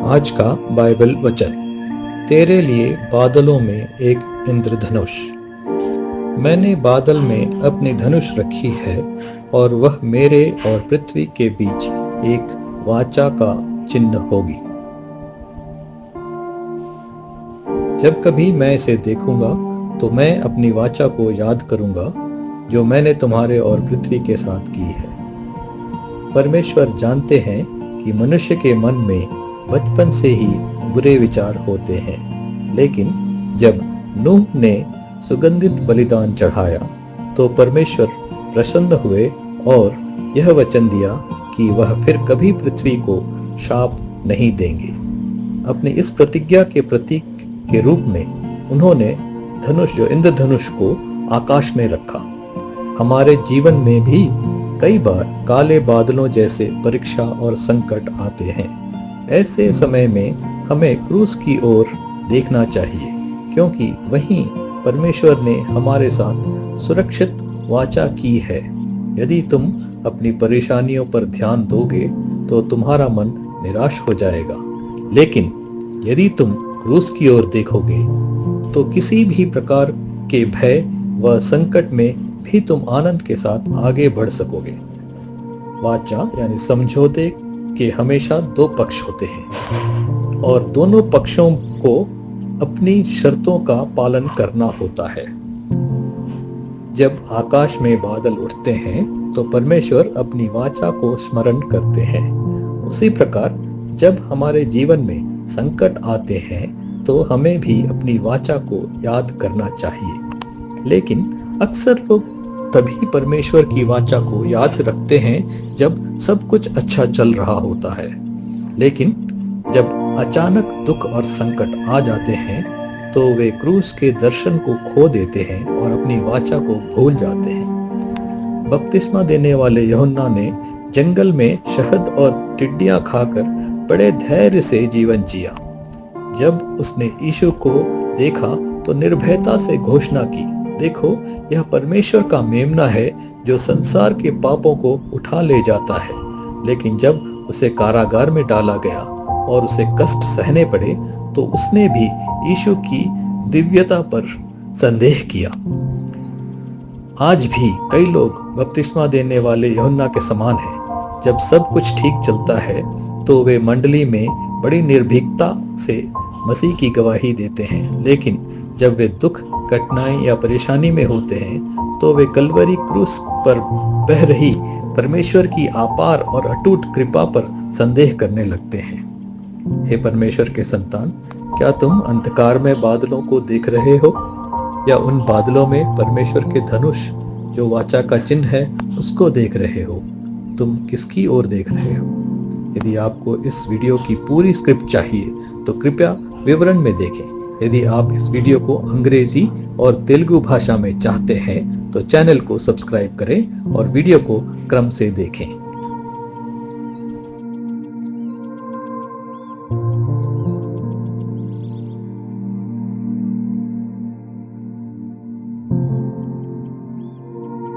आज का बाइबल वचन। तेरे लिए बादलों में एक इंद्रधनुष। मैंने बादल में अपनी धनुष रखी है और वह मेरे और पृथ्वी के बीच एक वाचा का चिन्ह होगी। जब कभी मैं इसे देखूंगा तो मैं अपनी वाचा को याद करूंगा जो मैंने तुम्हारे और पृथ्वी के साथ की है। परमेश्वर जानते हैं कि मनुष्य के मन में बचपन से ही बुरे विचार होते हैं, लेकिन जब नूह ने सुगंधित बलिदान चढ़ाया तो परमेश्वर प्रसन्न हुए और यह वचन दिया कि वह फिर कभी पृथ्वी को शाप नहीं देंगे। अपनी इस प्रतिज्ञा के प्रतीक के रूप में उन्होंने धनुष जो इंद्रधनुष को आकाश में रखा। हमारे जीवन में भी कई बार काले बादलों जैसे परीक्षा और संकट आते हैं। ऐसे समय में हमें क्रूस की ओर देखना चाहिए, क्योंकि वहीं परमेश्वर ने हमारे साथ सुरक्षित वाचा की है। यदि तुम अपनी परेशानियों पर ध्यान दोगे तो तुम्हारा मन निराश हो जाएगा, लेकिन यदि तुम क्रूस की ओर देखोगे तो किसी भी प्रकार के भय व संकट में भी तुम आनंद के साथ आगे बढ़ सकोगे। वाचा यानी समझौते के हमेशा दो पक्ष होते हैं और दोनों पक्षों को अपनी शर्तों का पालन करना होता है। जब आकाश में बादल उठते हैं तो परमेश्वर अपनी वाचा को स्मरण करते हैं। उसी प्रकार जब हमारे जीवन में संकट आते हैं तो हमें भी अपनी वाचा को याद करना चाहिए। लेकिन अक्सर लोग तभी परमेश्वर की वाचा को याद रखते हैं जब सब कुछ अच्छा चल रहा होता है, लेकिन जब अचानक दुख और संकट आ जाते हैं तो वे क्रूस के दर्शन को खो देते हैं और अपनी वाचा को भूल जाते हैं। बपतिस्मा देने वाले यूहन्ना ने जंगल में शहद और टिड्डियां खाकर बड़े धैर्य से जीवन जिया। जब उसने यीशु को देखा तो निर्भयता से घोषणा की, देखो यह परमेश्वर का मेमना है जो संसार के पापों को उठा ले जाता है। लेकिन जब उसे कारागार में डाला गया और उसे कष्ट सहने पड़े तो उसने भी यीशु की दिव्यता पर संदेह किया। आज भी कई लोग बपतिस्मा देने वाले यूहन्ना के समान हैं। जब सब कुछ ठीक चलता है तो वे मंडली में बड़ी निर्भीकता से मसीह की गवाही देते हैं, लेकिन जब वे दुख, कठिनाई या परेशानी में होते हैं तो वे कलवरी क्रूस पर बह रही परमेश्वर की अपार और अटूट कृपा पर संदेह करने लगते हैं। हे परमेश्वर के संतान, क्या तुम अंधकार में बादलों को देख रहे हो या उन बादलों में परमेश्वर के धनुष जो वाचा का चिन्ह है उसको देख रहे हो? तुम किसकी ओर देख रहे हो? यदि आपको इस वीडियो की पूरी स्क्रिप्ट चाहिए तो कृपया विवरण में देखें। यदि आप इस वीडियो को अंग्रेजी और तेलुगु भाषा में चाहते हैं तो चैनल को सब्सक्राइब करें और वीडियो को क्रम से देखें।